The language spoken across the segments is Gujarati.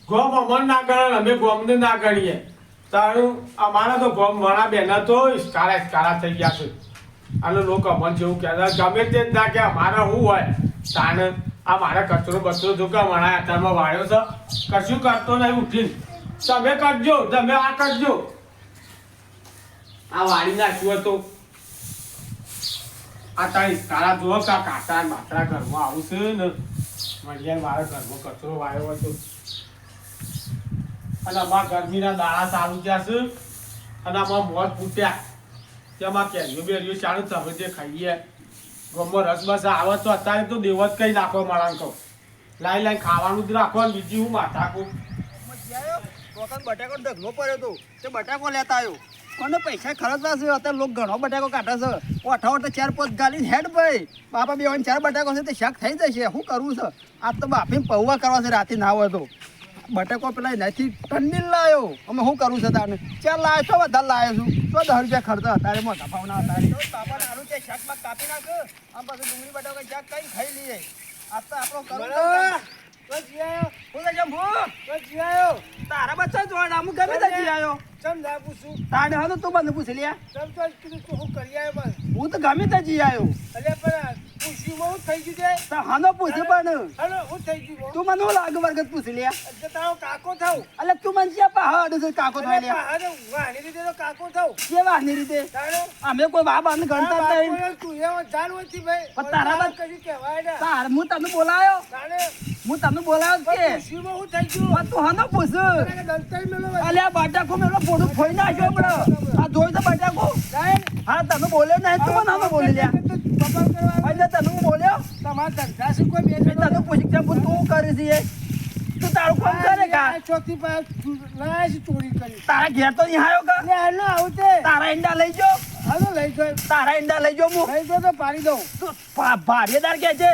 ગોમ અમર ના ગણે અમે ગોમને ના ગણીએ તારું અમારા તો ગોમ વાળા બેના તો કાળા થઈ ગયા છે અને લોકો અમર જેવું કહેતા ગમે તે જ ના કે અમારે શું હોય તાણ આ મારા કચરો બચરો જો કે વણાય અત્યારમાં વાળ્યો છે કશું કરતો નહીં ઉઠીને તમે કરજો તમે આ કરજો આ વાળી નાખ્યું હતું આ તારી કાળા જો કા કાટા માત્રા ઘરમાં આવું છે ને મળ્યા મારા ઘરમાં કચરો વાળ્યો હતો અને આમાં ગરમીના દાણા ચાલુ થયા છે અને આમાં મોત ફૂટ્યા તેમાં કેરીઓ બેરીઓ ચાલુ તમે જે ખાઈએ ગમો રસ બસ આવે તો અત્યારે તો દેવ જ કઈ નાખો મારા કહો લાઈ ખાવાનું જ રાખો ને બીજી હું માથા કહું બટાકો ઢગલો પડ્યો હતો તે બટાકો લેતા આવ્યો કોને પૈસા ખર્ચવા છે અત્યારે લોકો ઘણો બટાકો કાઢે છે ઓઠાવટ 4-5 ગાલી હેડ ભાઈ બાપા બે 4 બટાકો છે તે શાક થઈ જશે શું કરવું છે આ તો બાપીને પૌવા કરવા છે રાતે ના હોય તો બટાકો પેલા નથી ટંડીલ લાવ્યો અમે શું કરવું છે તારે 4 લાવ્યો છો વધારે લાવ્યો છું તો 10 રૂપિયા ખર્ચા તારે મોટા ભાવના હતા બાપાને આલુ છે શાકમાં કાપી નાખ આમ પાછું ડુંગળી બટાકો શાક કઈ ખાઈ લઈએ આ તો આપણો કરવું તારા બચ્ચા જોવા અમુક ગમે તા જી આવ્યો ચમ ના પૂછું તાને હા તું મને પૂછી લ્યા ચમ તો કીધું તું હું કરી આવ્યો બસ હું તો ગમે તા જી આવ્યો અલે પણ પૂછ્યું હું થઈ ગયું છે તો હાનો પૂછ્યું પણ હાલો હું થઈ ગયું તું મને લાગ વર્ગત પૂછી લ્યા તો તારો કાકો થાવ અલે તું મને જ્યાં પહાડ છે કાકો થાય લ્યા પહાડ વાહની રીતે તો કાકો થાવ કે વાહની રીતે અમે કોઈ બાબાને ગણતા નહીં તું એવો જાણ હોતી ભાઈ પણ તારા બાદ કદી કહેવાય ને તાર હું તને બોલાયો તારે હું તને બોલાયો કે પૂછ્યું હું થઈ ગયું તું હાનો પૂછ દલતાઈ મેલો અલે બટાકો મેલો ફોડું ખોઈ નાખ્યો બડો આ જોઈ તો બટાકો હા તમે બોલ્યો નહીં તું મને હાનો બોલી લ્યા પપ્પા કરવા એટલે તને બોલ્યો તમાર ધંધા છે કોઈ બે તને પૂછી કે તું કરી દીએ તું તારું કામ કરે કા ચોથી પર લાય છે ચોરી કરી તારા ઘેર તો નહીં આયો કા લે હાલો આવતે તારા ઈંડા લઈ જો હાલો લઈ જો તારા ઈંડા લઈ જો હું લઈ જો તો પાડી દઉં તું ભારેદાર કે છે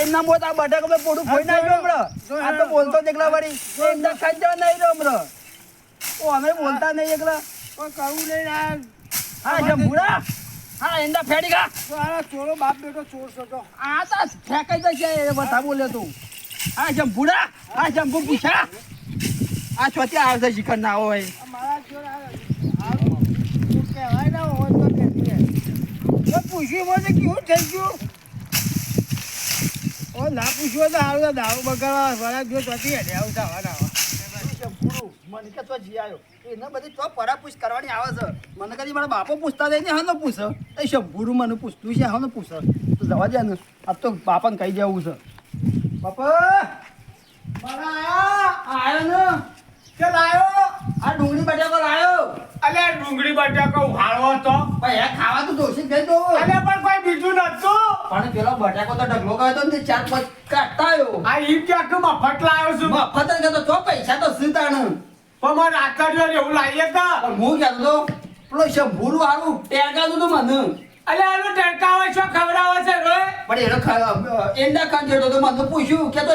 એમના મોટા બટાકો મે પોડું ખોઈ નાખ્યો બડો આ તો બોલતો દેખલા વળી ઈંડા ખાઈ જવા નહીં રહ્યો બડો ઓ અમે બોલતા નહીં એકલા કોઈ કહું નહીં આ હા જમુડા હા એંડા ફેડી ગા તો આ ચોરો બાપ બેટો ચોર છો તો આ તો ફેંકાઈ જશે એ બધા બોલ્યો તું હા જમુડા હા જમુ પૂછા આ છોતી આવશે શિખર ના હોય મારા ચોર આવું કહેવાય ના હોય તો કે પૂછ્યું મને કેવું થઈ ગયું ઓ ના પૂછ્યું તો હાલ દારૂ બગાડવા વાળા જો ચોથી હેડે આવતા વાળા મને કે તો જી આવ્યો એને બધી તો પરાપૂછ કરવાની આવે છે મને કદી મારા બાપો પૂછતા જાય ને હાનો પૂછ એ શંભુરું મને પૂછતું છે હાનો પૂછ તો જવા દે ને આ તો બાપાને કહી જવું છે બાપા મારા આયો ને કે લાયો આ ડુંગળી બટાકો લાયો અલે ડુંગળી બટાકો ઉહાળવો તો ભાઈ આ ખાવા તો દોષી ગઈ તો અલે પણ કોઈ બીજું નતું પણ પેલો બટાકો તો ઢગલો ગયો તો ને 4-5 કાઢતા આવ્યો આ ઈમ કે આખું મફત લાવ્યો છું મફત જ તો પૈસા તો સીતાણ પણ મારે આકડ્યો એવું લાવીએ કા હું કહેતો પેલો શંભુરું હારું ટેરગાતું તો મને અલે આનો ટેરકાવે છો ખવડાવે છે રે પણ એંડા ખાન જેટલો તો મને પૂછ્યું કે તો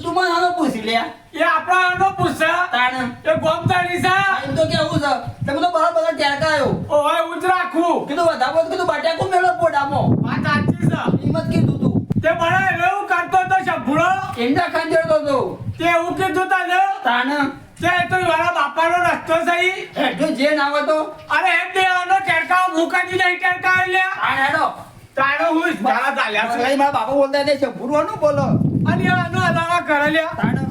તું મને આનો પૂછી લે એ આપણો આનો પૂછે તાણ એ ગોમતાણી છે એમ તો કેવું છે તમે તો બરાબર ટેરકાયો ઓય ઉજ રાખું કીધું વધારે કીધું બટાકો મેળો પોડામો આ સાચી છે હિંમત કીધું તું તે મને એવું કરતો તો શંભુડો એંડા ખાન જેટલો તો તે એવું કીધું તને તાણ તે તો મારા બાપાનો રસ્તો સહી હેડો જે ના હોય તો અરે એમ દે આનો ટેરકાવ મુકાજી નહીં ટેરકાવ લે તાણ હેડો તારો હું મારા ચાલ્યા છે મારા બાપા બોલતા નહીં શંભુરવાનું બોલો અને આનો અલાવા કરે લે તાણ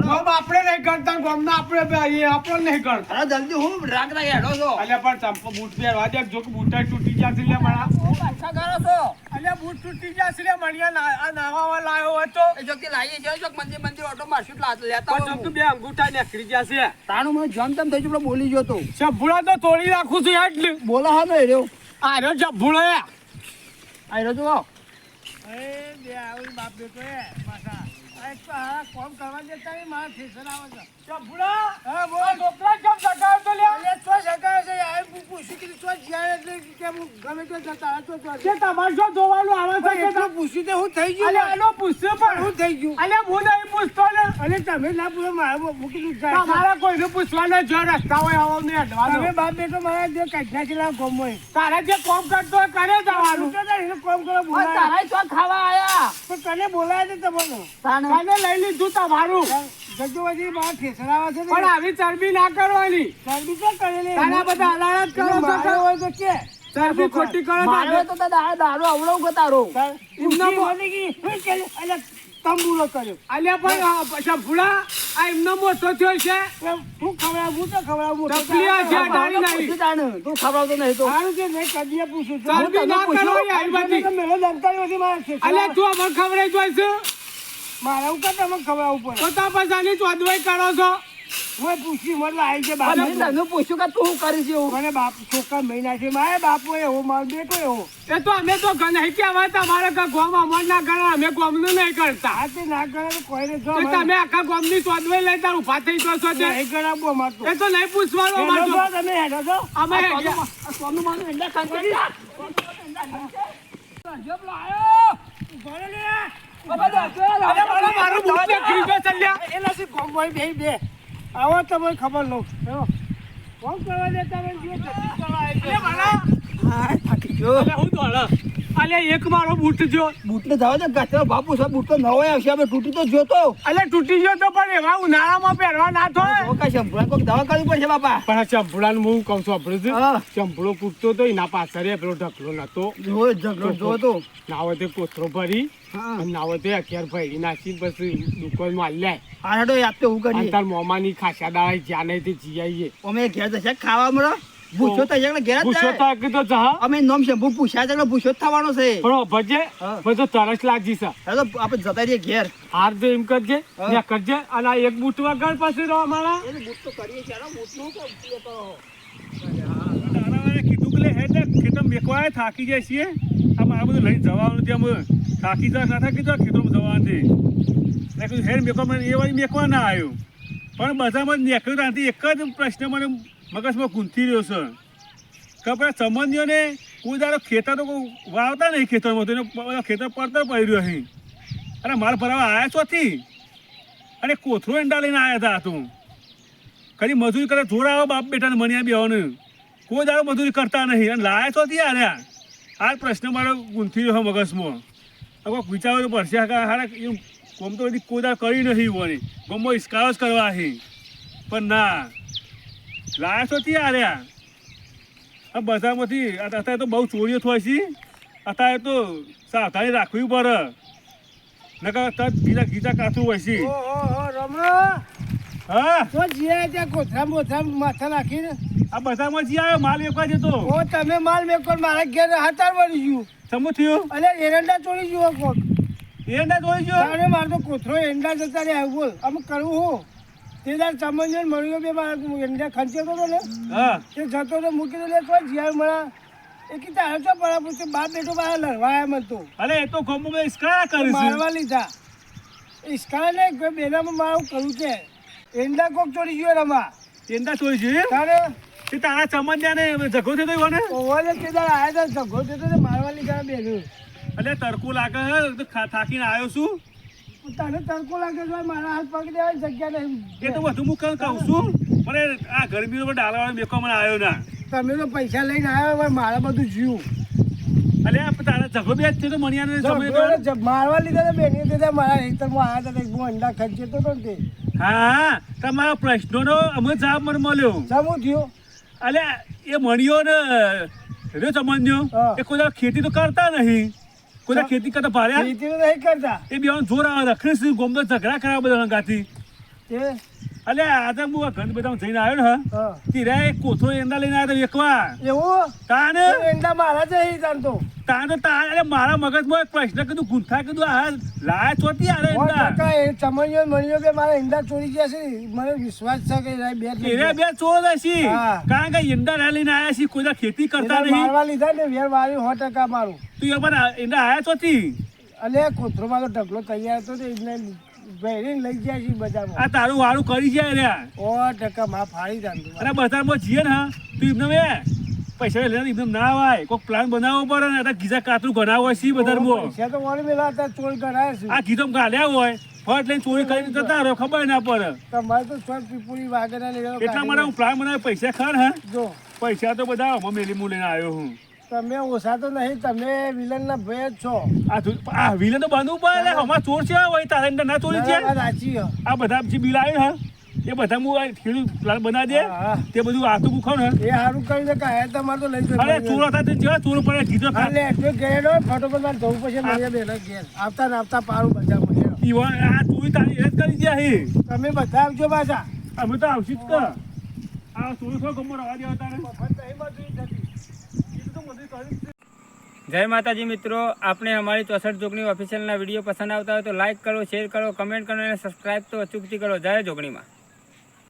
ગોમ આપણે નહીં કરતા ગોમના આપણે નહીં કરતા અરે જલ્દી હું રાગ રાગ હેડો છો અલ્યા પણ ચંપો બૂટ પહેરવા દે જો કે બૂટ તૂટી જશે લે મારા પાછા કરો છો અલ્યા બૂટ તૂટી જશે લે મણિયા આ નાવા લાયો હતો એ જોકે લાઈએ છે જો મંદિર ઓટો મારશું લેતા પણ ચંપુ બે અંગૂઠા નીકળી જશે તાણું મને જમ તેમ થઈ ગયું બોલી ગયો તો સભુડા તો તોડી રાખું છું એટલે બોલા હા ને રહ્યો આ રહ્યો સભુડો આ રહ્યો જો એ બે આવી બાપ બેટો પાછા કોમ કરવા દેતા નહીં મારા ફેસર આવે છે સભુડા હા બોલ ડોકરા કેમ સગાવ તો લે અલે તો સગાવ છે આ પૂછી કે તો જ્યાં એટલે કે હું ગમે તો જતા હતો તો કે તમાર જો જોવાનું આવે છે કે પૂછી તે હું થઈ ગયું અલે આનો પૂછે પણ હું થઈ ગયું અલે હું નહીં પૂછતો ને અને તમે ના પૂછો મારે મૂકી દીધું તમારે કોઈને પૂછવાનો જો રસ્તા હોય આવો ને અડવાનો તમે બાપ બેટો મારા જે કાઢ્યા છે ગોમ હોય તારે જે કોમ કરતો હોય કરે જવાનું કોમ કરો બોલાય તારા શું ખાવા આયા તો તને બોલાય છે તમને તને લઈ લીધું તમારું જજોવાજી બહાર ઠેસરાવા છે પણ આવી ચરબી ના કરવાની ચરબી ક્યાં કરેલી તારા બધા અલાળા જ કરો છો મારે હોય તો કે ચરબી ખોટી કરો મારે તો દારૂ આવડો કે તારો એમનો બોલી ગઈ એટલે તંબુલો કર્યો અલ્યા પણ પછી ભૂડા આ એમનો મોટો થયો છે હું ખવડાવું તો ખવડાવું તકલીફ છે ડાળી નહીં તું ખવડાવતો નહીં તો સારું છે મેં કદીએ પૂછું છું ચરબી ના કરવાની આવી બધી મેળો દંતાળી હતી મારે અલ્યા તું અમને ખવડાવી જોઈ છે મારે હું કાં તમે ખવડાવવું પડે તો તા પછાની ચોદવાઈ કરો છો મેં પૂછ્યું મતલબ આવી છે બાપ તને પૂછ્યું કે તું કરીશ એવું મને બાપ છોકરા મહિના છે મારે બાપો એવો મારો બેટો એવો એ તો અમે તો નહીં કહેવાય તમારે ગોમ અમર ના કરે અમે ગોમનું નહીં કરતા આ તે ના કરે તો કોઈને જો તો તમે આખા ગોમની ચોદવાઈ લઈ તાર ઉભા થઈ ગયો છો તે નહીં કરાવવું અમારે તો એ તો નહીં પૂછવાનું અમારે તો. તમે હેડો છો અમે સ્વામી માનું એંડા ખાંચી મારું બૂટ ને ખીજો ચલ્યા એના થી કોમ હોય બે આવો તમને ખબર લઉં કોમ કરવા દેતા મને જો જતી કરવા આવી થાકી ગયો અલે હું દોડા અલે એક મારો બૂટ જો બૂટ ને જવા દે ગાછનો બાપુ છે બૂટ તો નવો આવશે આપણે તૂટી તો જોતો અલે તૂટી ગયો તો પણ એવા ઉનાળામાં પહેરવા ના થોય ઓકા શંભળા કોક દવા કરવી પડશે બાપા પણ આ ચંપુડાનું હું કહું છું આપણે હા. ચંપુડો કૂદતો તો એના પાછળ પેલો ઢકલો નતો જો ઝઘડો જો તો નાવે તે કોથરો ભરી હા અને નાવે તે અખિયાર ભરી નાખી પછી દુકાનમાં આલ્યા આ તો યાદ તો હું અને કરીએ તાર મોમાની ખાસા દાવા જ્યાં નહીં તે જી આવીએ અમે ઘેર જશે ખાવા મળો પૂછો તો એકલા ઘેર જ પૂછો જાય. તો કીધો જા અમે નોમ શંભુ પૂછ્યા છે એટલે પૂછો જ થવાનો છે પણ ભજે હા. બધો તરસ લાગી છે હવે તો આપણે જતા રહીએ ઘેર હાર તો એમ કરજે હા. ત્યાં કરજે અને આ એક બૂટ વગર પછી રહો મારા એ બૂટ તો કરીએ છે બૂટનું તો કીધું કે લે હેડ ને ખેતર મેકવાય થાકી જાય છીએ આ મારે બધું લઈને જવાનું છે અમે થાકી જાય ના થાકી જાય ખેતરમાં જવાનું છે મેં કીધું હેડ મેકવા મને એ વાળી મેકવા ના આવ્યો પણ બધામાં નીકળ્યું ત્યાંથી એક જ પ્રશ્ન મને મગજમાં ગૂંથી રહ્યો છે કે આપણે સંબંધીઓને કોઈ દાડો ખેતર તો કોઈ વાવતા નહીં ખેતરમાં તો એને બધા ખેતર પડતર પડી રહ્યો અહીં અને માલ ભરાવા આવ્યા ચોથી અને કોથરો એંડા લઈને આવ્યા હતા તું ખાલી મજૂરી કરે જોર આવે બાપ બેટાને મણિયા બેવાનું કોઈ દાડો મજૂરી કરતા નહીં અને લાયા ચોથી આવ્યા આ પ્રશ્ન મારો ગૂંથી રહ્યો મગજમાં હવે કોઈક વિચારવું તો પડશે હારા એવું કોમ તો બધી કોઈ દાડો કરી નથી મને ગમો ઇસ્કારો જ કરવા અહીં પણ ના લાયા ચોથી આવ્યા આ બધામાંથી અત્યારે તો બહુ ચોરીઓ થાય છે અત્યારે તો સાવધાની રાખવી પડે નકર તરત ગીતા કાચું હોય છે ઓહો રમણો હા તો જીયા ત્યાં કોથરામ બોથરામ માથા નાખીને આ બધામાં જી આવ્યો માલ વેચવા જતો ઓ તમે માલ મેકો મારા ઘેર હાથાર વળી ગયું સમું થયું અને એરંડા ચોરી જુઓ કોક એ ના જોઈ ગયો તારે મારે તો કોથરો એંડા જતા રહ્યા બોલ અમે કરવું હું તે દાર સમજણ મળ્યો બે મારા એંડા ખંચેતો હતો ને હા તે જતો તો મૂકી દે તો જીયા મળા એ કે તારે તો પડા પૂછે બાપ બેટો મારા લડવાયા મન તો અરે એ તો ગમો બધા ઇસ્કા કરે છે મારવા લીધા ઈસ્કા ને કોઈ બેનામાં મારું કરું છે એંડા કોક ચોરી ગયો રમા એંડા ચોરી છે તારે તે તારા ચમંદિયા ને ઝઘડો થયો તો ને ઓવાને તે દાર આયા હતા ઝઘડો થયો તો મારવા લીધા બેનું એટલે તડકો લાગે હે તો થાકીને આવ્યો છું તને તડકો લાગે છે મારા હાથ પગ દેવાની જગ્યા નહીં એ તો બધું હું કહું છું પણ આ ગરમીનો ડાલવાનો મેકો મને આવ્યો ના તમે તો પૈસા લઈને આવ્યા પણ મારે બધું જીવું અલે આ તારા ઝઘડો બે જ થયો તો મણિયાને સમય મારવા લીધા તો બેની તે મારા હેતરમાં આવ્યા હતા હું અંડા ખર્ચેતો હતો ને તે હા તમારા પ્રશ્નોનો અમે જવાબ મને મળ્યો સમું થયું અલે એ મણિયો ને રહ્યો ચમંદ્યો હા. એ કોઈ દાડો ખેતી તો કરતા નહીં કોઈ દાડો ખેતી કરતા ભાર્યા ખેતી તો નહીં કરતા એ બેવાનું જોર આવે રખડી ગોમતો ઝઘડા કરાવે બધા ગાથી તે અલે આજે હું આ ઘર બધા જઈને આવ્યો ને હા તીરા એક કોથળો એંડા લઈને આવ્યો વેકવા એવું તાને એંડા મારા છે એ જાણતો તાને તાને અલે મારા મગજમાં એક પ્રશ્ન કીધું ગુંથા કીધું આ લાયા ચોથી આરે એંડા એ ચમણીઓ મણીઓ બે મારા એંડા ચોરી ગયા છે મને વિશ્વાસ છે કે બે એરે બે ચોર હશી હા. કારણ કે એંડા લઈને આવ્યા છીએ કોઈ દાડો ખેતી કરતા નહીં મારવા લીધા ને વેર મારી 100% મારું તું એ પણ એંડા આયા ચોથી અને કોથરો મારો ઢગલો તૈયાર હતો તો એમને ભેરીને લઈ ગયા છે બજારમાં આ તારું વાળું કરી જાય રહ્યા 100% માં ફાડી જાણતું અને બજારમાં જઈએ ને હા તું એમને બે પૈસા લઈને એમને ના આવાય કોઈક પ્લાન બનાવવો પડે ને ગીઝા કાતરું ગણાવો છે બજારમાં પૈસા તો વળી મેલા હતા ચોર કરાય છે આ ગીધો ગાલ્યા હોય ફટ લઈને ચોરી કરીને જતા રહ્યો ખબર ના પડે તમારે તો છોડ પીપુડી વાગેના લેવા એટલા માટે હું પ્લાન બનાવ્યો પૈસા ખર હે જો પૈસા તો બધા આમાં મેલી હું લઈને આવ્યો હું તમે ઓછા તો નહીં તમે વિલનના ભય જ છો આ વિલન તો બાંધવું પડે અમાર ચોર છે હોય તારે અંદર ના ચોરી છે સાચી હ. આ બધા જે બિલ આવ્યું હે એ બધા હું ખેડૂત પ્લાન બનાવી દે હા. તે બધું આતું મૂકો ને એ સારું કરીને કાંઈ તમારે તો લઈ અરે ચોર હતા તે જેવા ચોર પડે કીધો એટલે એટલું ગેર હોય ફટોફટ મારે જવું પછી મળીએ બેના ઘેર આવતા ને આવતા પારું બધા મળે ઈવન આ ચોરી તારી હેત કરી ગયા હે તમે બધા આવજો પાછા અમે તો આવશું જ કે આ ચોરી થયો ગમો રવા દેવા તારે મફત નહીં મજૂરી થતી. કીધું તો બધું કરી જ. જય માતાજી મિત્રો, આપણે અમારી 64 જોગણી ઓફિશિયલના વિડીયો પસંદ આવતા હોય તો લાઈક કરો, શેર કરો, કમેન્ટ કરો અને સબસ્ક્રાઈબ તો અચૂકથી કરો. જય જોગણીમાં.